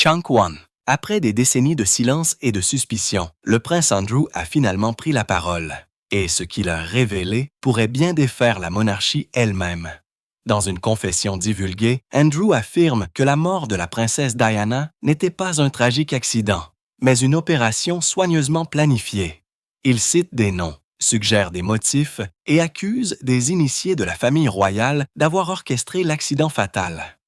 Chunk One. Après des décennies de silence et de suspicion, le prince Andrew a finalement pris la parole. Et ce qu'il a révélé pourrait bien défaire la monarchie elle-même. Dans une confession divulguée, Andrew affirme que la mort de la princesse Diana n'était pas un tragique accident, mais une opération soigneusement planifiée. Il cite des noms, suggère des motifs et accuse des initiés de la famille royale d'avoir orchestré l'accident fatal.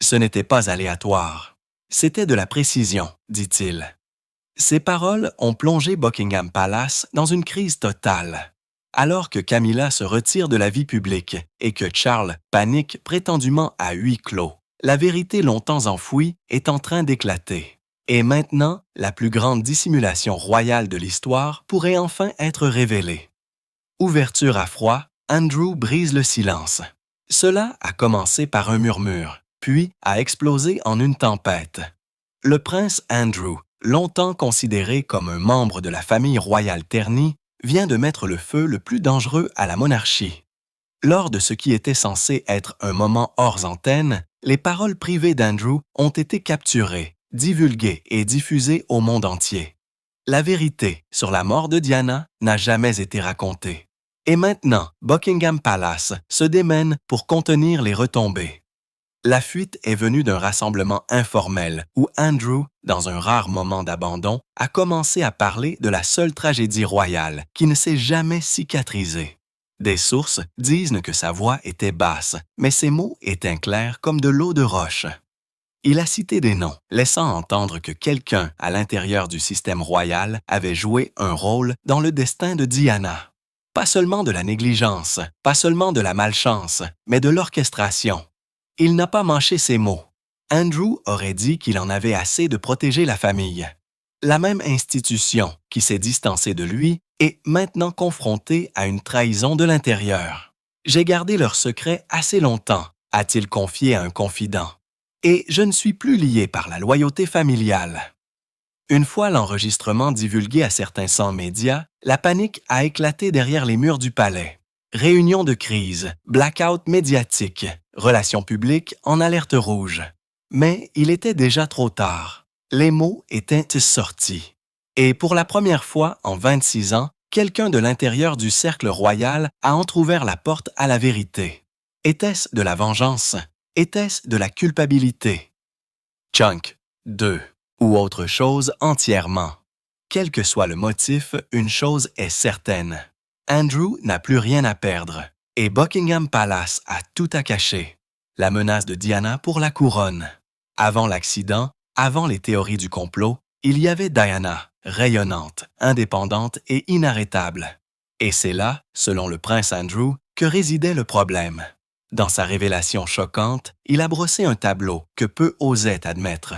Ce n'était pas aléatoire. C'était de la précision, dit-il. Ces paroles ont plongé Buckingham Palace dans une crise totale. Alors que Camilla se retire de la vie publique et que Charles panique prétendument à huis clos, la vérité longtemps enfouie est en train d'éclater. Et maintenant, la plus grande dissimulation royale de l'histoire pourrait enfin être révélée. Ouverture à froid, Andrew brise le silence. Cela a commencé par un murmure, puis a explosé en une tempête. Le prince Andrew, longtemps considéré comme un membre de la famille royale ternie, vient de mettre le feu le plus dangereux à la monarchie. Lors de ce qui était censé être un moment hors antenne, les paroles privées d'Andrew ont été capturées, divulguées et diffusées au monde entier. La vérité sur la mort de Diana n'a jamais été racontée. Et maintenant, Buckingham Palace se démène pour contenir les retombées. La fuite est venue d'un rassemblement informel où Andrew, dans un rare moment d'abandon, a commencé à parler de la seule tragédie royale qui ne s'est jamais cicatrisée. Des sources disent que sa voix était basse, mais ses mots étaient clairs comme de l'eau de roche. Il a cité des noms, laissant entendre que quelqu'un à l'intérieur du système royal avait joué un rôle dans le destin de Diana. Pas seulement de la négligence, pas seulement de la malchance, mais de l'orchestration. Il n'a pas mâché ses mots. Andrew aurait dit qu'il en avait assez de protéger la famille. La même institution qui s'est distancée de lui est maintenant confrontée à une trahison de l'intérieur. « J'ai gardé leur secret assez longtemps », a-t-il confié à un confident. « Et je ne suis plus lié par la loyauté familiale. » Une fois l'enregistrement divulgué à certains 100 médias, la panique a éclaté derrière les murs du palais. Réunion de crise, blackout médiatique, relations publiques en alerte rouge. Mais il était déjà trop tard. Les mots étaient sortis. Et pour la première fois en 26 ans, quelqu'un de l'intérieur du cercle royal a entrouvert la porte à la vérité. Était-ce de la vengeance? Était-ce de la culpabilité? Chunk 2. Ou autre chose entièrement. Quel que soit le motif, une chose est certaine. Andrew n'a plus rien à perdre, et Buckingham Palace a tout à cacher. La menace de Diana pour la couronne. Avant l'accident, avant les théories du complot, il y avait Diana, rayonnante, indépendante et inarrêtable. Et c'est là, selon le prince Andrew, que résidait le problème. Dans sa révélation choquante, il a brossé un tableau que peu osaient admettre.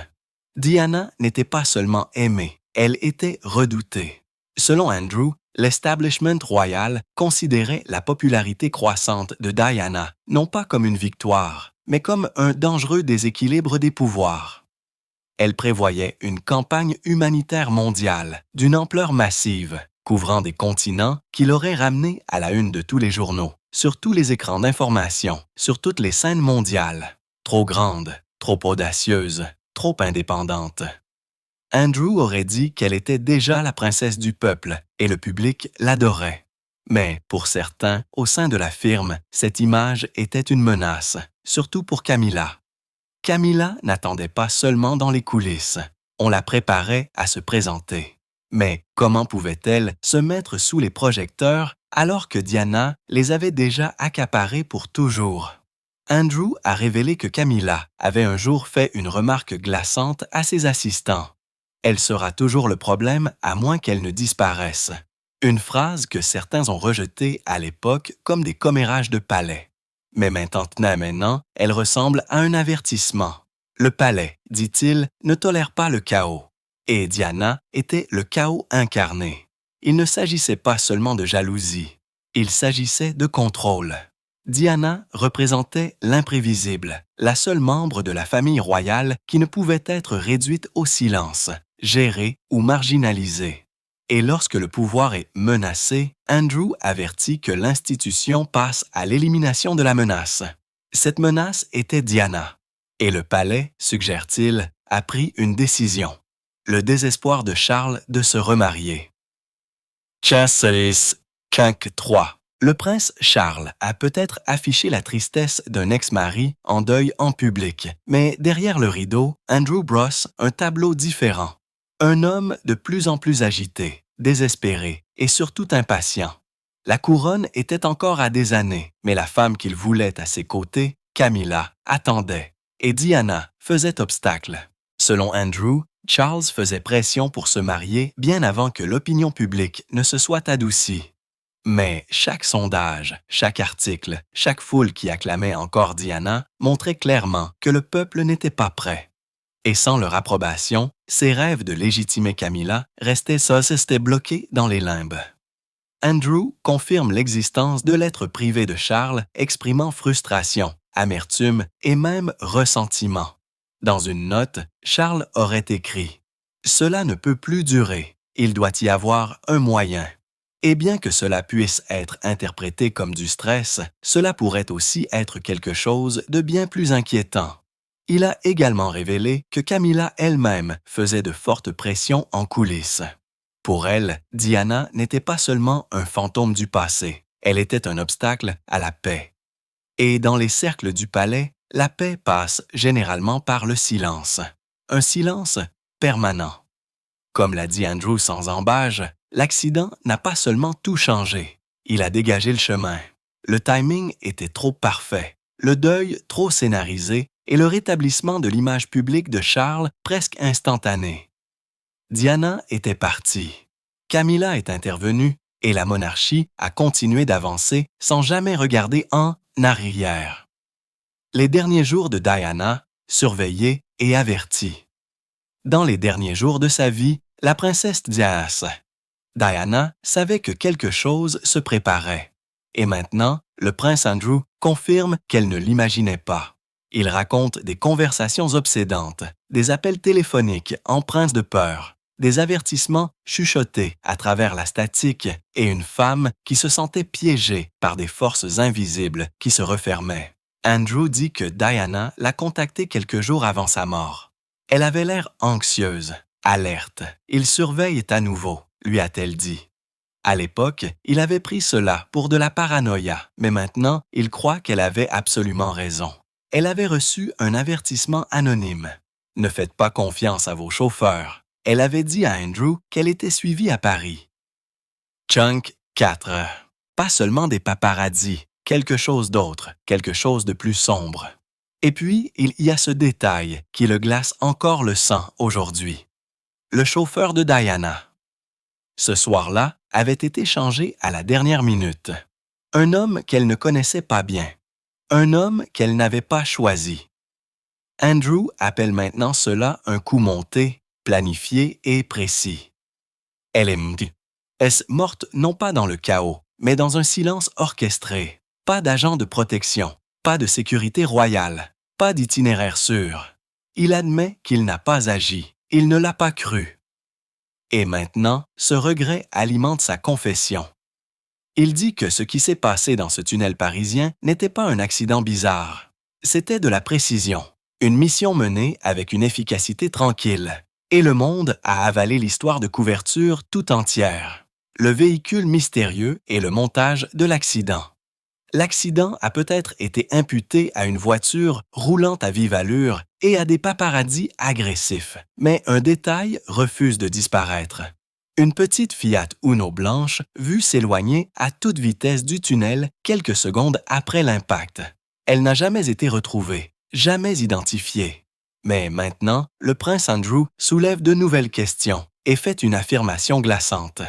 Diana n'était pas seulement aimée, elle était redoutée. Selon Andrew, l'establishment royal considérait la popularité croissante de Diana non pas comme une victoire, mais comme un dangereux déséquilibre des pouvoirs. Elle prévoyait une campagne humanitaire mondiale d'une ampleur massive, couvrant des continents qui l'auraient ramené à la une de tous les journaux, sur tous les écrans d'information, sur toutes les scènes mondiales. Trop grande, trop audacieuse, trop indépendante. Andrew aurait dit qu'elle était déjà la princesse du peuple et le public l'adorait. Mais pour certains, au sein de la firme, cette image était une menace, surtout pour Camilla. Camilla n'attendait pas seulement dans les coulisses. On la préparait à se présenter. Mais comment pouvait-elle se mettre sous les projecteurs alors que Diana les avait déjà accaparés pour toujours? Andrew a révélé que Camilla avait un jour fait une remarque glaçante à ses assistants. Elle sera toujours le problème à moins qu'elle ne disparaisse. Une phrase que certains ont rejetée à l'époque comme des commérages de palais. Mais maintenant, elle ressemble à un avertissement. Le palais, dit-il, ne tolère pas le chaos. Et Diana était le chaos incarné. Il ne s'agissait pas seulement de jalousie. Il s'agissait de contrôle. Diana représentait l'imprévisible, la seule membre de la famille royale qui ne pouvait être réduite au silence, gérée ou marginalisée. Et lorsque le pouvoir est menacé, Andrew avertit que l'institution passe à l'élimination de la menace. Cette menace était Diana. Et le palais, suggère-t-il, a pris une décision. Le désespoir de Charles de se remarier. Chasselis Quinque 3. Le prince Charles a peut-être affiché la tristesse d'un ex-mari en deuil en public, mais derrière le rideau, Andrew brosse un tableau différent. Un homme de plus en plus agité, désespéré et surtout impatient. La couronne était encore à des années, mais la femme qu'il voulait à ses côtés, Camilla, attendait, et Diana faisait obstacle. Selon Andrew, Charles faisait pression pour se marier bien avant que l'opinion publique ne se soit adoucie. Mais chaque sondage, chaque article, chaque foule qui acclamait encore Diana montrait clairement que le peuple n'était pas prêt. Et sans leur approbation, ses rêves de légitimer Camilla restaient bloqués dans les limbes. Andrew confirme l'existence de l'être privé de Charles exprimant frustration, amertume et même ressentiment. Dans une note, Charles aurait écrit « Cela ne peut plus durer, il doit y avoir un moyen ». Et bien que cela puisse être interprété comme du stress, cela pourrait aussi être quelque chose de bien plus inquiétant. Il a également révélé que Camilla elle-même faisait de fortes pressions en coulisses. Pour elle, Diana n'était pas seulement un fantôme du passé, elle était un obstacle à la paix. Et dans les cercles du palais, la paix passe généralement par le silence. Un silence permanent. Comme l'a dit Andrew sans ambages, l'accident n'a pas seulement tout changé, il a dégagé le chemin. Le timing était trop parfait, le deuil trop scénarisé et le rétablissement de l'image publique de Charles presque instantané. Diana était partie, Camilla est intervenue et la monarchie a continué d'avancer sans jamais regarder en arrière. Les derniers jours de Diana, surveillés et avertis. Dans les derniers jours de sa vie, la princesse Diana savait que quelque chose se préparait. Et maintenant, le prince Andrew confirme qu'elle ne l'imaginait pas. Il raconte des conversations obsédantes, des appels téléphoniques empreints de peur, des avertissements chuchotés à travers la statique et une femme qui se sentait piégée par des forces invisibles qui se refermaient. Andrew dit que Diana l'a contacté quelques jours avant sa mort. Elle avait l'air anxieuse, alerte. Il surveille à nouveau, lui a-t-elle dit. À l'époque, il avait pris cela pour de la paranoïa, mais maintenant, il croit qu'elle avait absolument raison. Elle avait reçu un avertissement anonyme. Ne faites pas confiance à vos chauffeurs. Elle avait dit à Andrew qu'elle était suivie à Paris. Chunk 4. Pas seulement des paparazzis, quelque chose d'autre, quelque chose de plus sombre. Et puis, il y a ce détail qui le glace encore le sang aujourd'hui. Le chauffeur de Diana. Ce soir-là avait été changé à la dernière minute. Un homme qu'elle ne connaissait pas bien. Un homme qu'elle n'avait pas choisi. Andrew appelle maintenant cela un coup monté, planifié et précis. Elle est morte non pas dans le chaos, mais dans un silence orchestré. Pas d'agent de protection, pas de sécurité royale, pas d'itinéraire sûr. Il admet qu'il n'a pas agi, il ne l'a pas cru. Et maintenant, ce regret alimente sa confession. Il dit que ce qui s'est passé dans ce tunnel parisien n'était pas un accident bizarre. C'était de la précision, une mission menée avec une efficacité tranquille. Et le monde a avalé l'histoire de couverture tout entière. Le véhicule mystérieux et le montage de l'accident. L'accident a peut-être été imputé à une voiture roulant à vive allure et à des paparazzis agressifs, mais un détail refuse de disparaître. Une petite Fiat Uno blanche vue s'éloigner à toute vitesse du tunnel quelques secondes après l'impact. Elle n'a jamais été retrouvée, jamais identifiée. Mais maintenant, le prince Andrew soulève de nouvelles questions et fait une affirmation glaçante.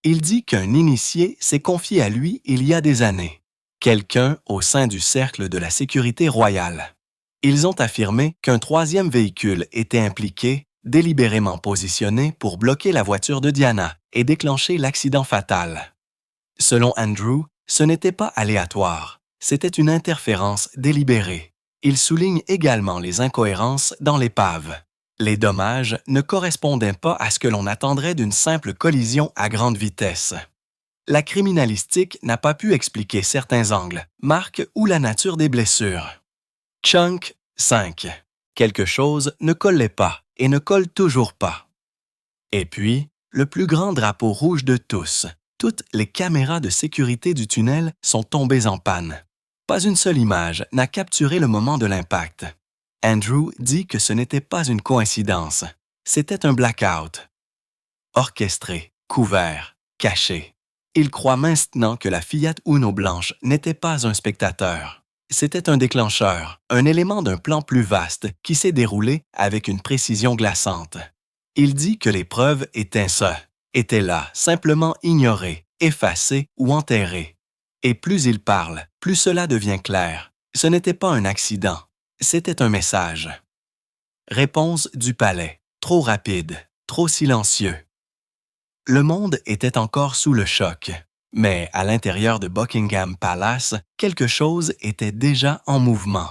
Il dit qu'un initié s'est confié à lui il y a des années. Quelqu'un au sein du cercle de la sécurité royale. Ils ont affirmé qu'un troisième véhicule était impliqué, délibérément positionné pour bloquer la voiture de Diana et déclencher l'accident fatal. Selon Andrew, ce n'était pas aléatoire, c'était une interférence délibérée. Il souligne également les incohérences dans l'épave. Les dommages ne correspondaient pas à ce que l'on attendrait d'une simple collision à grande vitesse. La criminalistique n'a pas pu expliquer certains angles, marques ou la nature des blessures. Chunk 5. Quelque chose ne collait pas et ne colle toujours pas. Et puis, le plus grand drapeau rouge de tous. Toutes les caméras de sécurité du tunnel sont tombées en panne. Pas une seule image n'a capturé le moment de l'impact. Andrew dit que ce n'était pas une coïncidence. C'était un blackout. Orchestré, couvert, caché. Il croit maintenant que la Fiat Uno blanche n'était pas un spectateur. C'était un déclencheur, un élément d'un plan plus vaste qui s'est déroulé avec une précision glaçante. Il dit que les preuves étaient là, simplement ignorées, effacées ou enterrées. Et plus il parle, plus cela devient clair. Ce n'était pas un accident, c'était un message. Réponse du palais, trop rapide, trop silencieux. Le monde était encore sous le choc, mais à l'intérieur de Buckingham Palace, quelque chose était déjà en mouvement.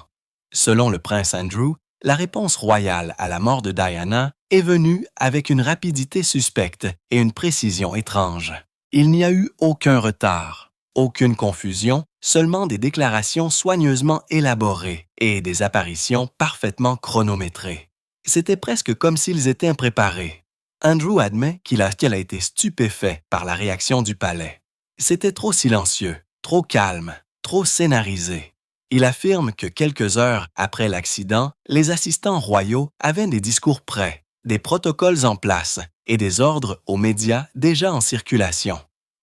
Selon le prince Andrew, la réponse royale à la mort de Diana est venue avec une rapidité suspecte et une précision étrange. Il n'y a eu aucun retard, aucune confusion, seulement des déclarations soigneusement élaborées et des apparitions parfaitement chronométrées. C'était presque comme s'ils étaient préparés. Andrew admet qu'il a été stupéfait par la réaction du palais. C'était trop silencieux, trop calme, trop scénarisé. Il affirme que quelques heures après l'accident, les assistants royaux avaient des discours prêts, des protocoles en place et des ordres aux médias déjà en circulation.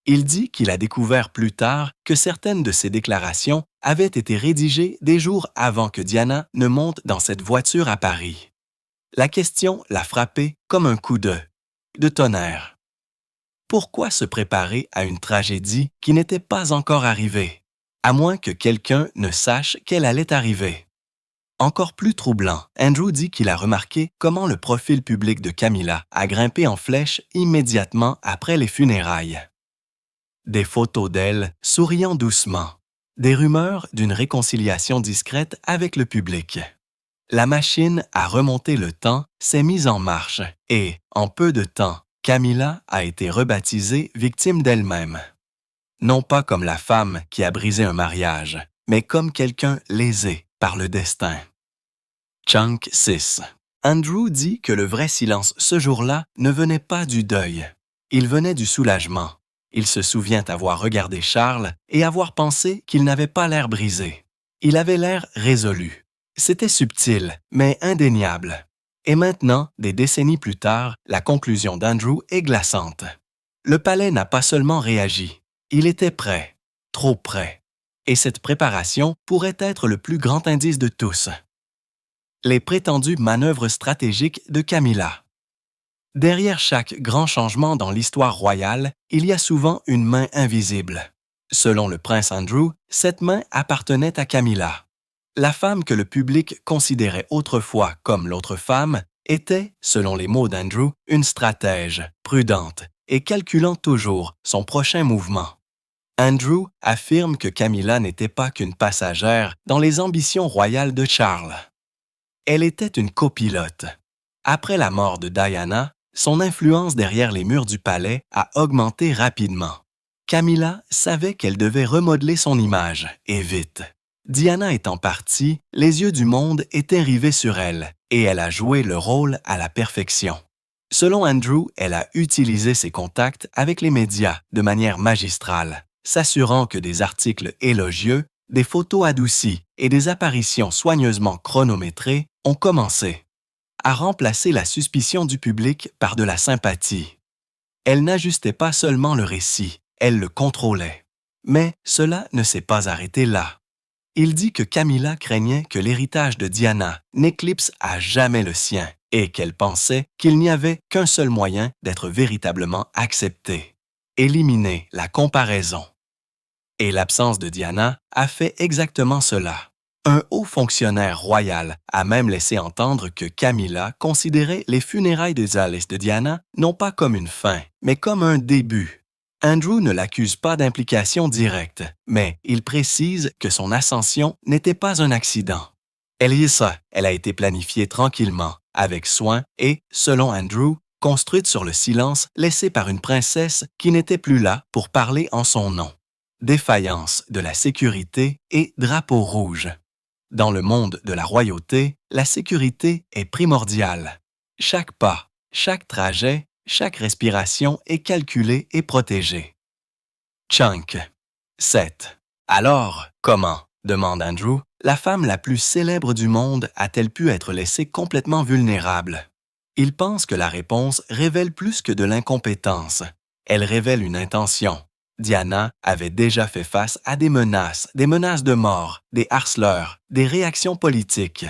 Il dit qu'il a découvert plus tard que certaines de ces déclarations avaient été rédigées des jours avant que Diana ne monte dans cette voiture à Paris. La question l'a frappé comme un coup de tonnerre. Pourquoi se préparer à une tragédie qui n'était pas encore arrivée, à moins que quelqu'un ne sache qu'elle allait arriver? Encore plus troublant, Andrew dit qu'il a remarqué comment le profil public de Camilla a grimpé en flèche immédiatement après les funérailles. Des photos d'elle souriant doucement, des rumeurs d'une réconciliation discrète avec le public. La machine à remonter le temps s'est mise en marche et, en peu de temps, Camilla a été rebaptisée victime d'elle-même. Non pas comme la femme qui a brisé un mariage, mais comme quelqu'un lésé par le destin. Chunk 6. Andrew dit que le vrai silence ce jour-là ne venait pas du deuil. Il venait du soulagement. Il se souvient avoir regardé Charles et avoir pensé qu'il n'avait pas l'air brisé. Il avait l'air résolu. C'était subtil, mais indéniable. Et maintenant, des décennies plus tard, la conclusion d'Andrew est glaçante. Le palais n'a pas seulement réagi, il était prêt, trop prêt. Et cette préparation pourrait être le plus grand indice de tous. Les prétendues manœuvres stratégiques de Camilla. Derrière chaque grand changement dans l'histoire royale, il y a souvent une main invisible. Selon le prince Andrew, cette main appartenait à Camilla. La femme que le public considérait autrefois comme l'autre femme était, selon les mots d'Andrew, une stratège, prudente et calculant toujours son prochain mouvement. Andrew affirme que Camilla n'était pas qu'une passagère dans les ambitions royales de Charles. Elle était une copilote. Après la mort de Diana, son influence derrière les murs du palais a augmenté rapidement. Camilla savait qu'elle devait remodeler son image, et vite. Diana étant partie, les yeux du monde étaient rivés sur elle, et elle a joué le rôle à la perfection. Selon Andrew, elle a utilisé ses contacts avec les médias de manière magistrale, s'assurant que des articles élogieux, des photos adoucies et des apparitions soigneusement chronométrées ont commencé à remplacer la suspicion du public par de la sympathie. Elle n'ajustait pas seulement le récit, elle le contrôlait. Mais cela ne s'est pas arrêté là. Il dit que Camilla craignait que l'héritage de Diana n'éclipse à jamais le sien et qu'elle pensait qu'il n'y avait qu'un seul moyen d'être véritablement accepté: éliminer la comparaison. Et l'absence de Diana a fait exactement cela. Un haut fonctionnaire royal a même laissé entendre que Camilla considérait les funérailles des Alice de Diana non pas comme une fin, mais comme un début. Andrew ne l'accuse pas d'implication directe, mais il précise que son ascension n'était pas un accident. Elle a été planifiée tranquillement, avec soin et, selon Andrew, construite sur le silence laissé par une princesse qui n'était plus là pour parler en son nom. Défaillance de la sécurité et drapeau rouge. Dans le monde de la royauté, la sécurité est primordiale. Chaque pas, chaque trajet, chaque respiration est calculée et protégée. Chunk. 7. Alors, comment, demande Andrew, la femme la plus célèbre du monde a-t-elle pu être laissée complètement vulnérable? Il pense que la réponse révèle plus que de l'incompétence. Elle révèle une intention. Diana avait déjà fait face à des menaces de mort, des harceleurs, des réactions politiques.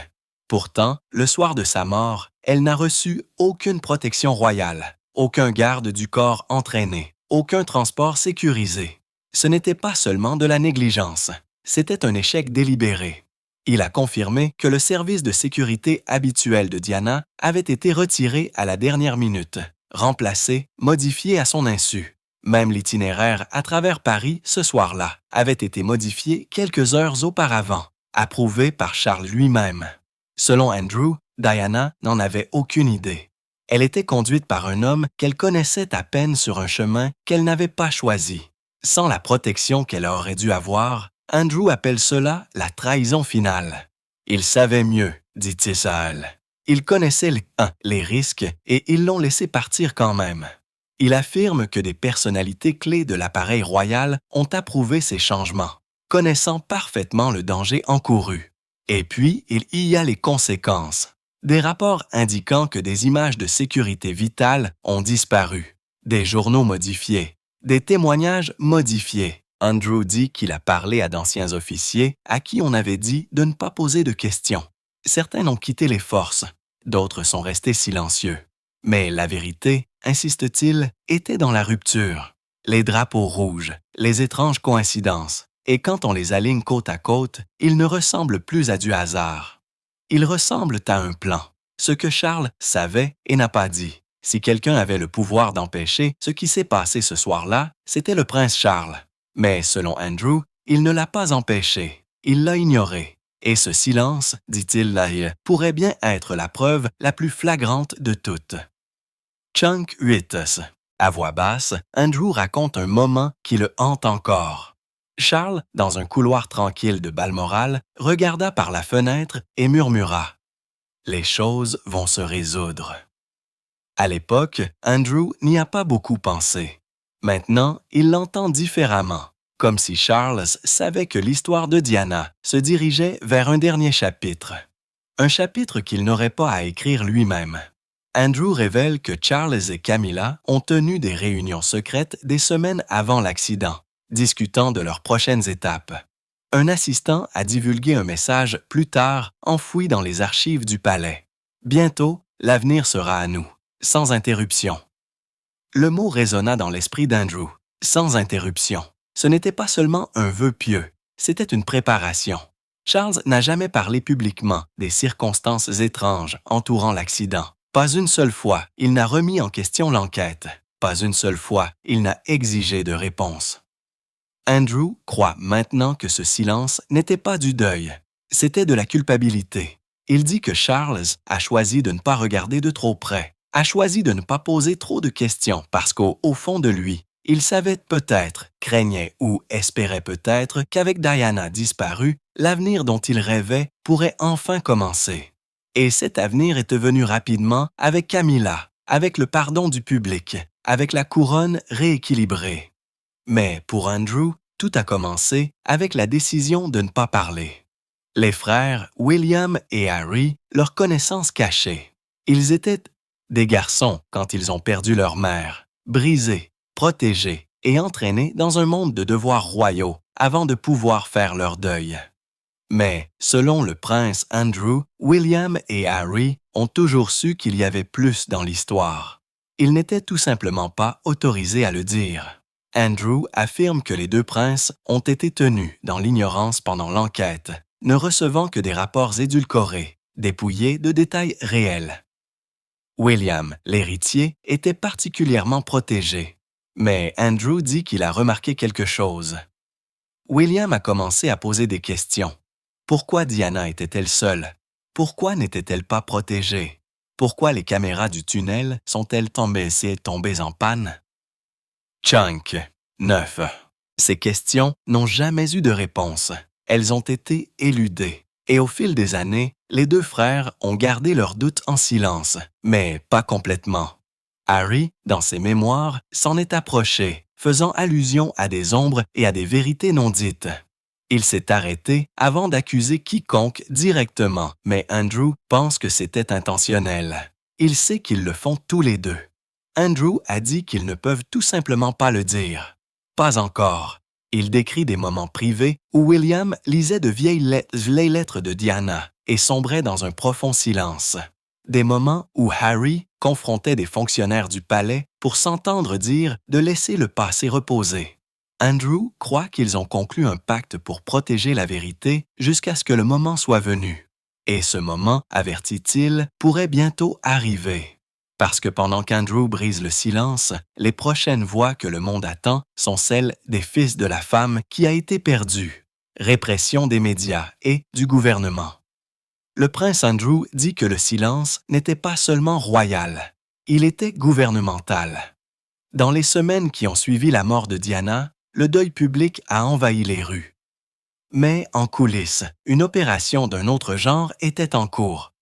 Pourtant, le soir de sa mort, elle n'a reçu aucune protection royale, aucun garde du corps entraîné, aucun transport sécurisé. Ce n'était pas seulement de la négligence, c'était un échec délibéré. Il a confirmé que le service de sécurité habituel de Diana avait été retiré à la dernière minute, remplacé, modifié à son insu. Même l'itinéraire à travers Paris ce soir-là avait été modifié quelques heures auparavant, approuvé par Charles lui-même. Selon Andrew, Diana n'en avait aucune idée. Elle était conduite par un homme qu'elle connaissait à peine sur un chemin qu'elle n'avait pas choisi. Sans la protection qu'elle aurait dû avoir, Andrew appelle cela la trahison finale. Il savait mieux, dit-il à elle. Il connaissait les risques et ils l'ont laissé partir quand même. Il affirme que des personnalités clés de l'appareil royal ont approuvé ces changements, connaissant parfaitement le danger encouru. Et puis, il y a les conséquences. Des rapports indiquant que des images de sécurité vitale ont disparu, des journaux modifiés, des témoignages modifiés. Andrew dit qu'il a parlé à d'anciens officiers à qui on avait dit de ne pas poser de questions. Certains ont quitté les forces, d'autres sont restés silencieux. Mais la vérité, insiste-t-il, était dans la rupture. Les drapeaux rouges, les étranges coïncidences. Et quand on les aligne côte à côte, ils ne ressemblent plus à du hasard. Ils ressemblent à un plan, ce que Charles savait et n'a pas dit. Si quelqu'un avait le pouvoir d'empêcher ce qui s'est passé ce soir-là, c'était le prince Charles. Mais selon Andrew, il ne l'a pas empêché, il l'a ignoré. Et ce silence, dit-il là, pourrait bien être la preuve la plus flagrante de toutes. Chunk 8. À voix basse, Andrew raconte un moment qui le hante encore. Charles, dans un couloir tranquille de Balmoral, regarda par la fenêtre et murmura « Les choses vont se résoudre ». À l'époque, Andrew n'y a pas beaucoup pensé. Maintenant, il l'entend différemment, comme si Charles savait que l'histoire de Diana se dirigeait vers un dernier chapitre. Un chapitre qu'il n'aurait pas à écrire lui-même. Andrew révèle que Charles et Camilla ont tenu des réunions secrètes des semaines avant l'accident, discutant de leurs prochaines étapes. Un assistant a divulgué un message plus tard enfoui dans les archives du palais. Bientôt, l'avenir sera à nous, sans interruption. Le mot résonna dans l'esprit d'Andrew, sans interruption. Ce n'était pas seulement un vœu pieux, c'était une préparation. Charles n'a jamais parlé publiquement des circonstances étranges entourant l'accident. Pas une seule fois, il n'a remis en question l'enquête. Pas une seule fois, il n'a exigé de réponse. Andrew croit maintenant que ce silence n'était pas du deuil, c'était de la culpabilité. Il dit que Charles a choisi de ne pas regarder de trop près, a choisi de ne pas poser trop de questions parce qu'au fond de lui, il savait peut-être, craignait ou espérait peut-être qu'avec Diana disparue, l'avenir dont il rêvait pourrait enfin commencer. Et cet avenir était venu rapidement avec Camilla, avec le pardon du public, avec la couronne rééquilibrée. Mais pour Andrew, tout a commencé avec la décision de ne pas parler. Les frères William et Harry, leur connaissance cachée. Ils étaient des garçons quand ils ont perdu leur mère, brisés, protégés et entraînés dans un monde de devoirs royaux avant de pouvoir faire leur deuil. Mais, selon le prince Andrew, William et Harry ont toujours su qu'il y avait plus dans l'histoire. Ils n'étaient tout simplement pas autorisés à le dire. Andrew affirme que les deux princes ont été tenus dans l'ignorance pendant l'enquête, ne recevant que des rapports édulcorés, dépouillés de détails réels. William, l'héritier, était particulièrement protégé. Mais Andrew dit qu'il a remarqué quelque chose. William a commencé à poser des questions. Pourquoi Diana était-elle seule? Pourquoi n'était-elle pas protégée? Pourquoi les caméras du tunnel sont-elles tombées en panne? Chunk 9. Ces questions n'ont jamais eu de réponse. Elles ont été éludées. Et au fil des années, les deux frères ont gardé leurs doutes en silence, mais pas complètement. Harry, dans ses mémoires, s'en est approché, faisant allusion à des ombres et à des vérités non dites. Il s'est arrêté avant d'accuser quiconque directement, mais Andrew pense que c'était intentionnel. Il sait qu'ils le font tous les deux. Andrew a dit qu'ils ne peuvent tout simplement pas le dire. Pas encore. Il décrit des moments privés où William lisait de vieilles lettres de Diana et sombrait dans un profond silence. Des moments où Harry confrontait des fonctionnaires du palais pour s'entendre dire de laisser le passé reposer. Andrew croit qu'ils ont conclu un pacte pour protéger la vérité jusqu'à ce que le moment soit venu. Et ce moment, avertit-il, pourrait bientôt arriver. Parce que pendant qu'Andrew brise le silence, les prochaines voix que le monde attend sont celles des fils de la femme qui a été perdue, répression des médias et du gouvernement. Le prince Andrew dit que le silence n'était pas seulement royal, il était gouvernemental. Dans les semaines qui ont suivi la mort de Diana, le deuil public a envahi les rues. Mais en coulisses, une opération d'un autre genre était en cours.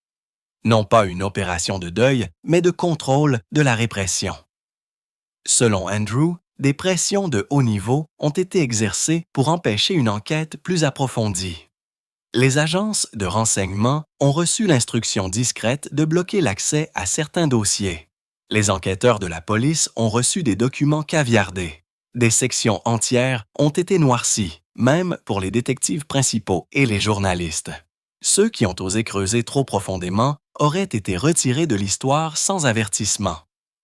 Non pas une opération de deuil, mais de contrôle de la répression. Selon Andrew, des pressions de haut niveau ont été exercées pour empêcher une enquête plus approfondie. Les agences de renseignement ont reçu l'instruction discrète de bloquer l'accès à certains dossiers. Les enquêteurs de la police ont reçu des documents caviardés. Des sections entières ont été noircies, même pour les détectives principaux et les journalistes. Ceux qui ont osé creuser trop profondément auraient été retirés de l'histoire sans avertissement.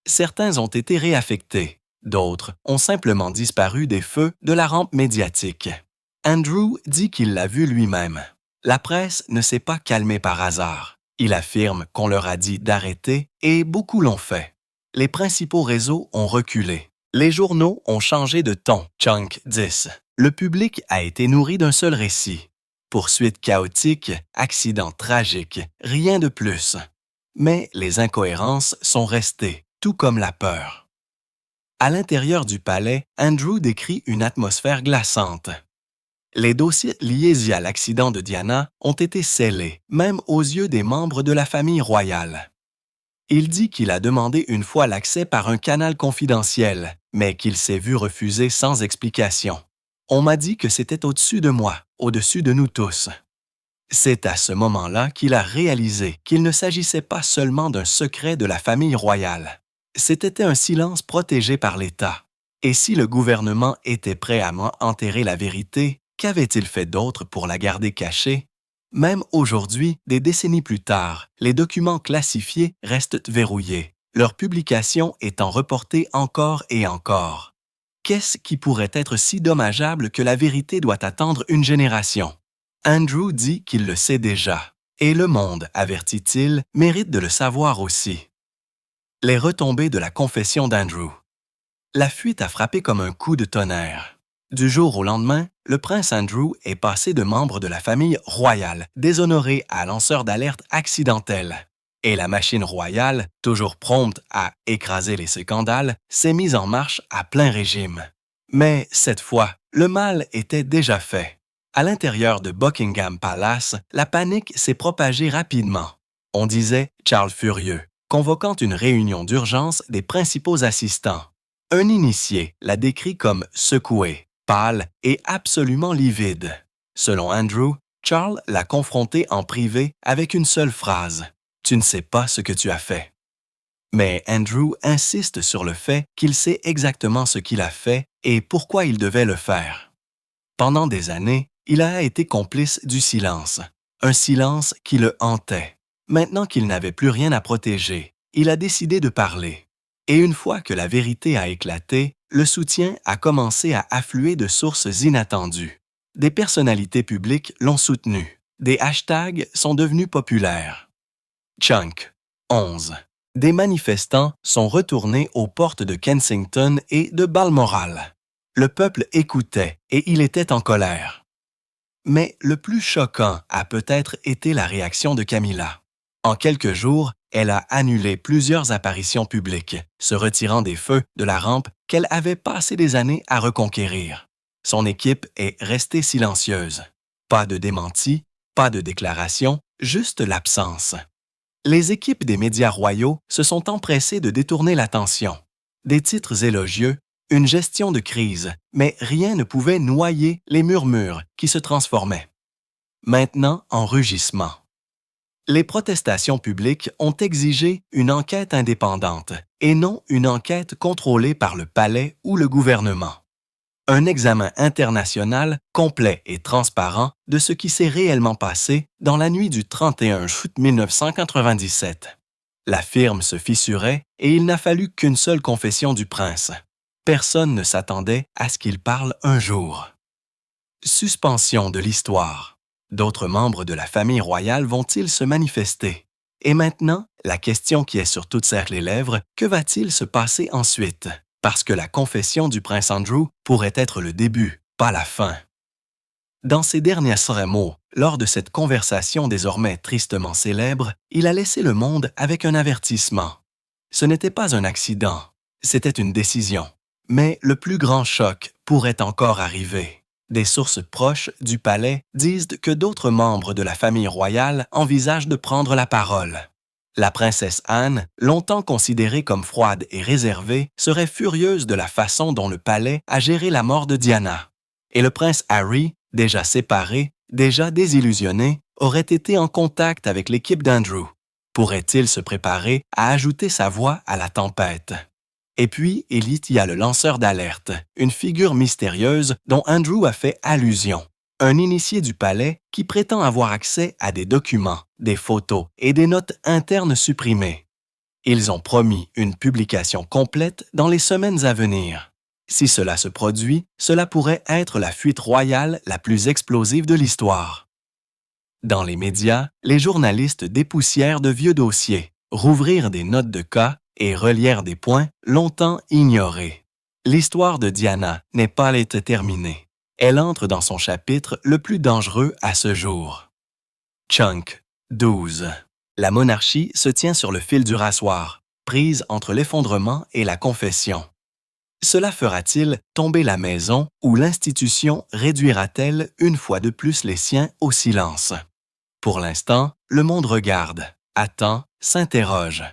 Certains ont été réaffectés, d'autres ont simplement disparu des feux de la rampe médiatique. Andrew dit qu'il l'a vu lui-même. La presse ne s'est pas calmée par hasard. Il affirme qu'on leur a dit d'arrêter et beaucoup l'ont fait. Les principaux réseaux ont reculé. Les journaux ont changé de ton. Chunk 10. Le public a été nourri d'un seul récit. Poursuite chaotique, accident tragique, rien de plus. Mais les incohérences sont restées, tout comme la peur. À l'intérieur du palais, Andrew décrit une atmosphère glaçante. Les dossiers liés à l'accident de Diana ont été scellés, même aux yeux des membres de la famille royale. Il dit qu'il a demandé une fois l'accès par un canal confidentiel, mais qu'il s'est vu refuser sans explication. On m'a dit que c'était au-dessus de moi, au-dessus de nous tous. C'est à ce moment-là qu'il a réalisé qu'il ne s'agissait pas seulement d'un secret de la famille royale. C'était un silence protégé par l'État. Et si le gouvernement était prêt à enterrer la vérité, qu'avait-il fait d'autre pour la garder cachée? Même aujourd'hui, des décennies plus tard, les documents classifiés restent verrouillés, leur publication étant reportée encore et encore. Qu'est-ce qui pourrait être si dommageable que la vérité doit attendre une génération? Andrew dit qu'il le sait déjà, et le monde, avertit-il, mérite de le savoir aussi. Les retombées de la confession d'Andrew. La fuite a frappé comme un coup de tonnerre. Du jour au lendemain, le prince Andrew est passé de membre de la famille royale, déshonoré à lanceur d'alerte accidentel. Et la machine royale, toujours prompte à écraser les scandales, s'est mise en marche à plein régime. Mais cette fois, le mal était déjà fait. À l'intérieur de Buckingham Palace, la panique s'est propagée rapidement. On disait Charles furieux, convoquant une réunion d'urgence des principaux assistants. Un initié l'a décrit comme secoué, pâle et absolument livide. Selon Andrew, Charles l'a confronté en privé avec une seule phrase. « Tu ne sais pas ce que tu as fait. » Mais Andrew insiste sur le fait qu'il sait exactement ce qu'il a fait et pourquoi il devait le faire. Pendant des années, il a été complice du silence, un silence qui le hantait. Maintenant qu'il n'avait plus rien à protéger, il a décidé de parler. Et une fois que la vérité a éclaté, le soutien a commencé à affluer de sources inattendues. Des personnalités publiques l'ont soutenu. Des hashtags sont devenus populaires. Chunk 11. Des manifestants sont retournés aux portes de Kensington et de Balmoral. Le peuple écoutait et il était en colère. Mais le plus choquant a peut-être été la réaction de Camilla. En quelques jours, elle a annulé plusieurs apparitions publiques, se retirant des feux de la rampe qu'elle avait passé des années à reconquérir. Son équipe est restée silencieuse. Pas de démenti, Pas de déclaration, juste l'absence. Les équipes des médias royaux se sont empressées de détourner l'attention. Des titres élogieux, une gestion de crise, mais rien ne pouvait noyer les murmures qui se transformaient. Maintenant en rugissement. Les protestations publiques ont exigé une enquête indépendante et non une enquête contrôlée par le palais ou le gouvernement. Un examen international complet et transparent de ce qui s'est réellement passé dans la nuit du 31 août 1997. La firme se fissurait et il n'a fallu qu'une seule confession du prince. Personne ne s'attendait à ce qu'il parle un jour. Suspension de l'histoire. D'autres membres de la famille royale vont-ils se manifester? Et maintenant, la question qui est sur toutes les lèvres, que va-t-il se passer ensuite? Parce que la confession du prince Andrew pourrait être le début, pas la fin. Dans ses derniers mots, lors de cette conversation désormais tristement célèbre, il a laissé le monde avec un avertissement. Ce n'était pas un accident, c'était une décision. Mais le plus grand choc pourrait encore arriver. Des sources proches du palais disent que d'autres membres de la famille royale envisagent de prendre la parole. La princesse Anne, longtemps considérée comme froide et réservée, serait furieuse de la façon dont le palais a géré la mort de Diana. Et le prince Harry, déjà séparé, déjà désillusionné, aurait été en contact avec l'équipe d'Andrew. Pourrait-il se préparer à ajouter sa voix à la tempête? Et puis, il y a le lanceur d'alerte, une figure mystérieuse dont Andrew a fait allusion. Un initié du palais qui prétend avoir accès à des documents, des photos et des notes internes supprimées. Ils ont promis une publication complète dans les semaines à venir. Si cela se produit, cela pourrait être la fuite royale la plus explosive de l'histoire. Dans les médias, les journalistes dépoussièrent de vieux dossiers, rouvrirent des notes de cas et relièrent des points longtemps ignorés. L'histoire de Diana n'est pas terminée. Elle entre dans son chapitre le plus dangereux à ce jour. Chunk 12. La monarchie se tient sur le fil du rasoir, prise entre l'effondrement et la confession. Cela fera-t-il tomber la maison ou l'institution réduira-t-elle une fois de plus les siens au silence? Pour l'instant, le monde regarde, attend, s'interroge.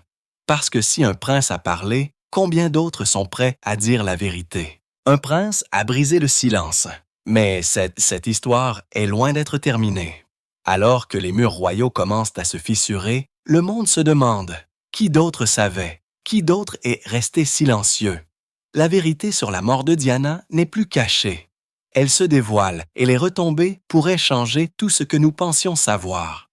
Parce que si un prince a parlé, combien d'autres sont prêts à dire la vérité? Un prince a brisé le silence, mais cette histoire est loin d'être terminée. Alors que les murs royaux commencent à se fissurer, le monde se demande qui d'autre savait, qui d'autre est resté silencieux. La vérité sur la mort de Diana n'est plus cachée. Elle se dévoile et les retombées pourraient changer tout ce que nous pensions savoir.